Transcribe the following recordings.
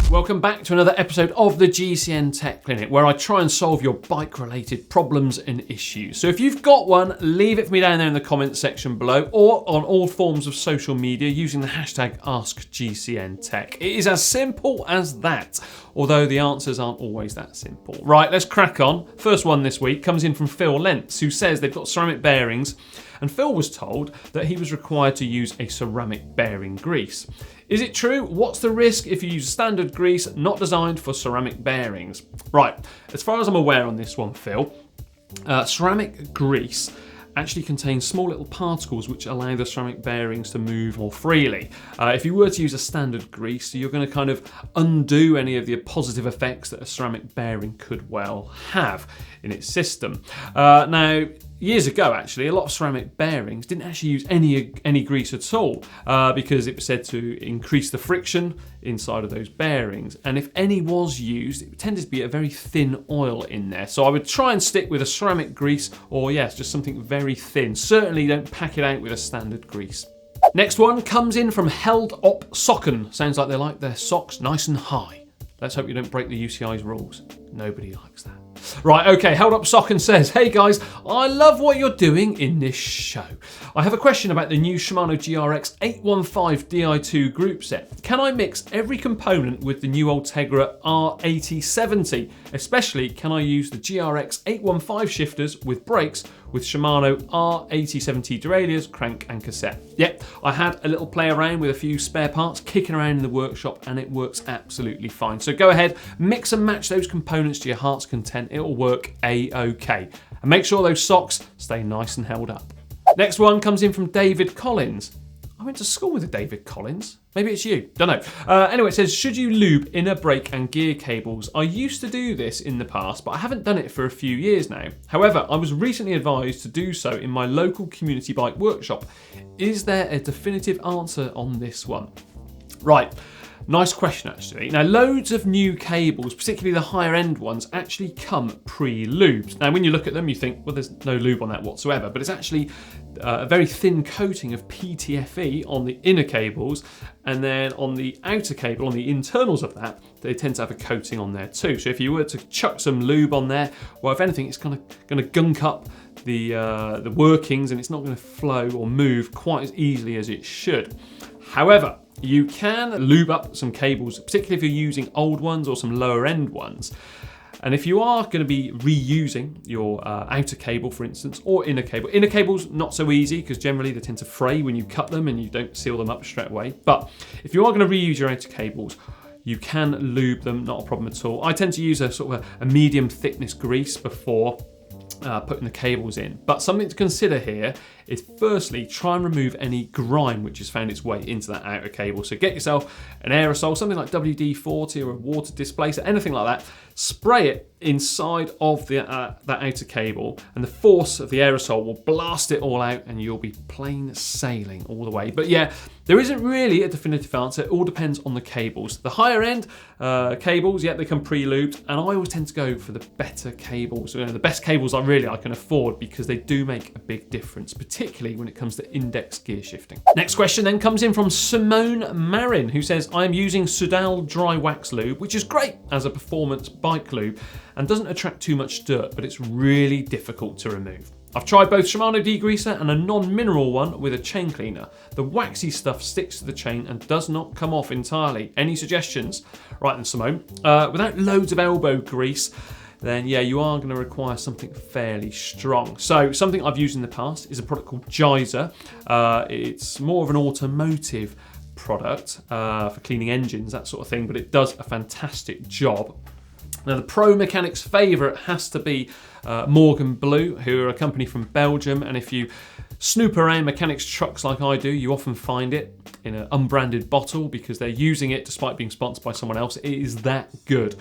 Welcome back to another episode of the GCN Tech Clinic, where I try and solve your bike-related problems and issues. So if you've got one, leave it for me down there in the comments section below, or on all forms of social media using the hashtag AskGCNTech. It is as simple as that, although the answers aren't always that simple. Right, let's crack on. First one this week comes in from Phil Lentz, who says they've got ceramic bearings, and Phil was told that he was required to use a ceramic bearing grease. Is it true? What's the risk if you use standard grease not designed for ceramic bearings? Right, as far as I'm aware on this one, Phil, ceramic grease actually contains small little particles which allow the ceramic bearings to move more freely. If you were to use a standard grease, you're going to kind of undo any of the positive effects that a ceramic bearing could well have in its system. Now, years ago, actually, a lot of ceramic bearings didn't actually use any grease at all because it was said to increase the friction inside of those bearings. And if any was used, it tended to be a very thin oil in there. So I would try and stick with a ceramic grease, or yes, just something very thin. Certainly don't pack it out with a standard grease. Next one comes in from Held Op Socken. Sounds like they like their socks nice and high. Let's hope you don't break the UCI's rules. Nobody likes that. Right, okay, Held Up Socken says, hey guys, I love what you're doing in this show. I have a question about the new Shimano GRX 815 Di2 Groupset. Can I mix every component with the new Ultegra R8070? Especially, can I use the GRX 815 shifters with brakes with Shimano R8070 derailleurs, crank and cassette? Yep, I had a little play around with a few spare parts kicking around in the workshop and it works absolutely fine. So go ahead, mix and match those components to your heart's content. It'll work a-okay. And make sure those socks stay nice and held up. Next one comes in from David Collins. I went to school with a David Collins. Maybe it's you, don't know. Anyway, it says, should you lube inner brake and gear cables? I used to do this in the past, but I haven't done it for a few years now. However, I was recently advised to do so in my local community bike workshop. Is there a definitive answer on this one? Right. Nice question, actually. Now, loads of new cables, particularly the higher end ones, actually come pre-lubed. Now, when you look at them, you think, well, there's no lube on that whatsoever, but it's actually a very thin coating of PTFE on the inner cables, and then on the outer cable, on the internals of that, they tend to have a coating on there too. So if you were to chuck some lube on there, well, if anything, it's going to gunk up the workings, and it's not going to flow or move quite as easily as it should. However, you can lube up some cables, particularly if you're using old ones or some lower end ones. And if you are going to be reusing your outer cable, for instance, or inner cable's not so easy because generally they tend to fray when you cut them and you don't seal them up straight away. But if you are going to reuse your outer cables, you can lube them, not a problem at all. I tend to use a sort of a medium thickness grease before putting the cables in. But something to consider here is firstly, try and remove any grime which has found its way into that outer cable. So get yourself an aerosol, something like WD-40 or a water displacer, anything like that. Spray it inside of the that outer cable, and the force of the aerosol will blast it all out and you'll be plain sailing all the way. But yeah, there isn't really a definitive answer. It all depends on the cables. The higher end cables, yeah, they come pre-lubed, and I always tend to go for the better cables, the best cables I can afford, because they do make a big difference, particularly when it comes to index gear shifting. Next question then comes in from Simone Marin, who says, I am using Sudal dry wax lube, which is great as a performance bike lube and doesn't attract too much dirt, but it's really difficult to remove. I've tried both Shimano degreaser and a non-mineral one with a chain cleaner. The waxy stuff sticks to the chain and does not come off entirely. Any suggestions? Right then, Simone, without loads of elbow grease, then yeah, you are going to require something fairly strong. So something I've used in the past is a product called Geyser. It's more of an automotive product for cleaning engines, that sort of thing, but it does a fantastic job. Now, the pro mechanic's favourite has to be Morgan Blue, who are a company from Belgium, and if you snoop around mechanics' trucks like I do, you often find it in an unbranded bottle because they're using it despite being sponsored by someone else. It is that good.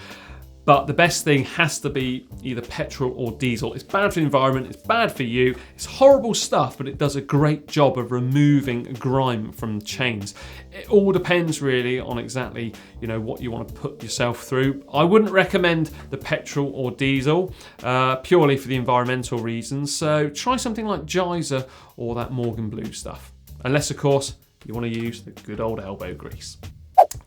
But the best thing has to be either petrol or diesel. It's bad for the environment, it's bad for you, it's horrible stuff, but it does a great job of removing grime from chains. It all depends really on exactly, what you want to put yourself through. I wouldn't recommend the petrol or diesel purely for the environmental reasons. So try something like Geyser or that Morgan Blue stuff. Unless, of course, you want to use the good old elbow grease.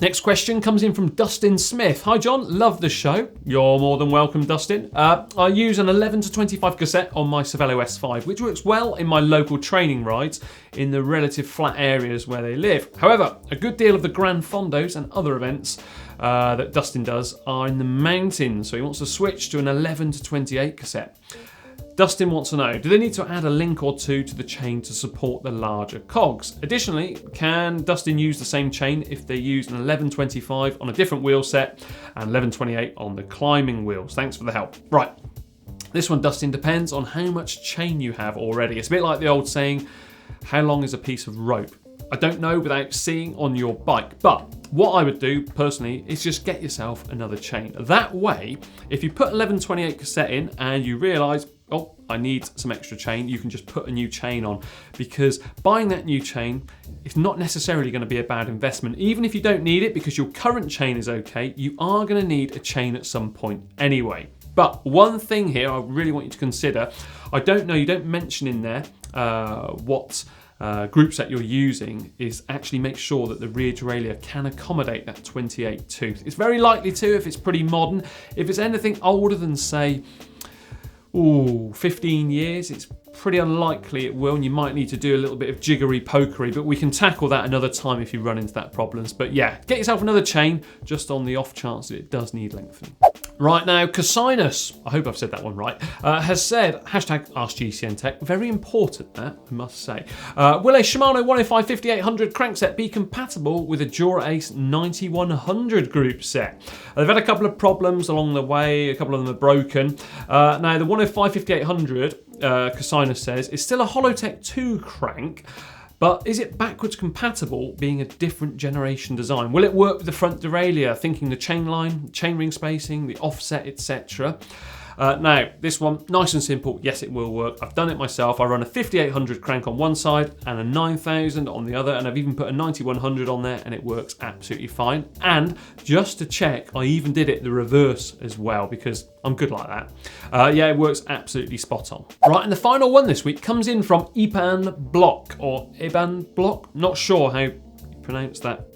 Next question comes in from Dustin Smith. Hi John, love the show. You're more than welcome, Dustin. I use an 11 to 25 cassette on my Cervelo S5, which works well in my local training rides in the relative flat areas where they live. However, a good deal of the Gran Fondos and other events that Dustin does are in the mountains, so he wants to switch to an 11 to 28 cassette. Dustin wants to know, do they need to add a link or two to the chain to support the larger cogs? Additionally, can Dustin use the same chain if they use an 1125 on a different wheel set and 1128 on the climbing wheels? Thanks for the help. Right, this one, Dustin, depends on how much chain you have already. It's a bit like the old saying, how long is a piece of rope? I don't know without seeing on your bike, but what I would do personally is just get yourself another chain. That way, if you put 1128 cassette in and you realise, oh, I need some extra chain, you can just put a new chain on, because buying that new chain is not necessarily going to be a bad investment. Even if you don't need it because your current chain is okay, you are going to need a chain at some point anyway. But one thing here I really want you to consider, I don't know, you don't mention in there what group set you're using, is actually make sure that the rear derailleur can accommodate that 28 tooth. It's very likely to if it's pretty modern. If it's anything older than, say, 15 years, it's pretty unlikely it will, and you might need to do a little bit of jiggery pokery, but we can tackle that another time if you run into that problems. But yeah, get yourself another chain just on the off chance that it does need lengthening. Right now, Casinus, I hope I've said that one right, has said, hashtag Ask GCN Tech, very important that, I must say. Will a Shimano 105 5800 crankset be compatible with a Dura Ace 9100 group set? They've had a couple of problems along the way, a couple of them are broken. Now, the 105 5800, Casinus says, is still a Holotech 2 crank, but is it backwards compatible being a different generation design? Will it work with the front derailleur, thinking the chain line, chain ring spacing, the offset, etc.? Now, this one, nice and simple. Yes, it will work. I've done it myself. I run a 5800 crank on one side and a 9000 on the other, and I've even put a 9100 on there, and it works absolutely fine. And just to check, I even did it the reverse as well, because I'm good like that. Yeah, it works absolutely spot on. Right, and the final one this week comes in from Iban Block, or Iban Block. Not sure how you pronounce that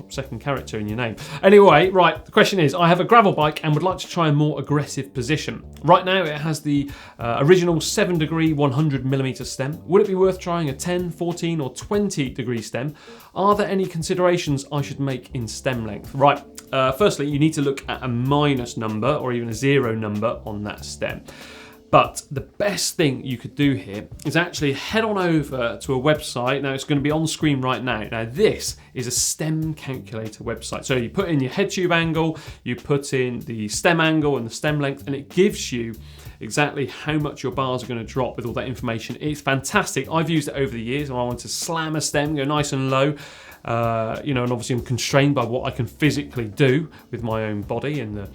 second character in your name. Anyway, right, the question is, I have a gravel bike and would like to try a more aggressive position. Right now it has the original 7 degree 100mm stem. Would it be worth trying a 10, 14 or 20 degree stem? Are there any considerations I should make in stem length? Right, firstly, you need to look at a minus number or even a 0 number on that stem. But the best thing you could do here is actually head on over to a website. Now, it's going to be on screen right now. Now, this is a stem calculator website. So you put in your head tube angle, you put in the stem angle and the stem length, and it gives you exactly how much your bars are going to drop with all that information. It's fantastic. I've used it over the years, and I want to slam a stem, go nice and low. You know, and obviously I'm constrained by what I can physically do with my own body and the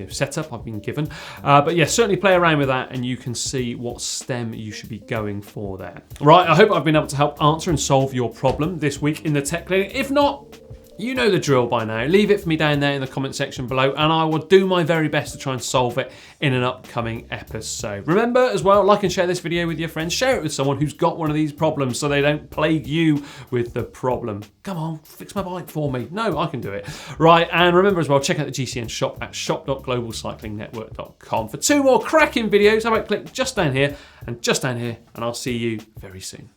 setup I've been given. But yeah, certainly play around with that and you can see what stem you should be going for there. Right, I hope I've been able to help answer and solve your problem this week in the Tech Clinic. If not, you know the drill by now. Leave it for me down there in the comment section below and I will do my very best to try and solve it in an upcoming episode. Remember as well, like and share this video with your friends. Share it with someone who's got one of these problems so they don't plague you with the problem. Come on, fix my bike for me. No, I can do it. Right, and remember as well, check out the GCN shop at shop.globalcyclingnetwork.com for 2 more cracking videos. How about click just down here, and I'll see you very soon.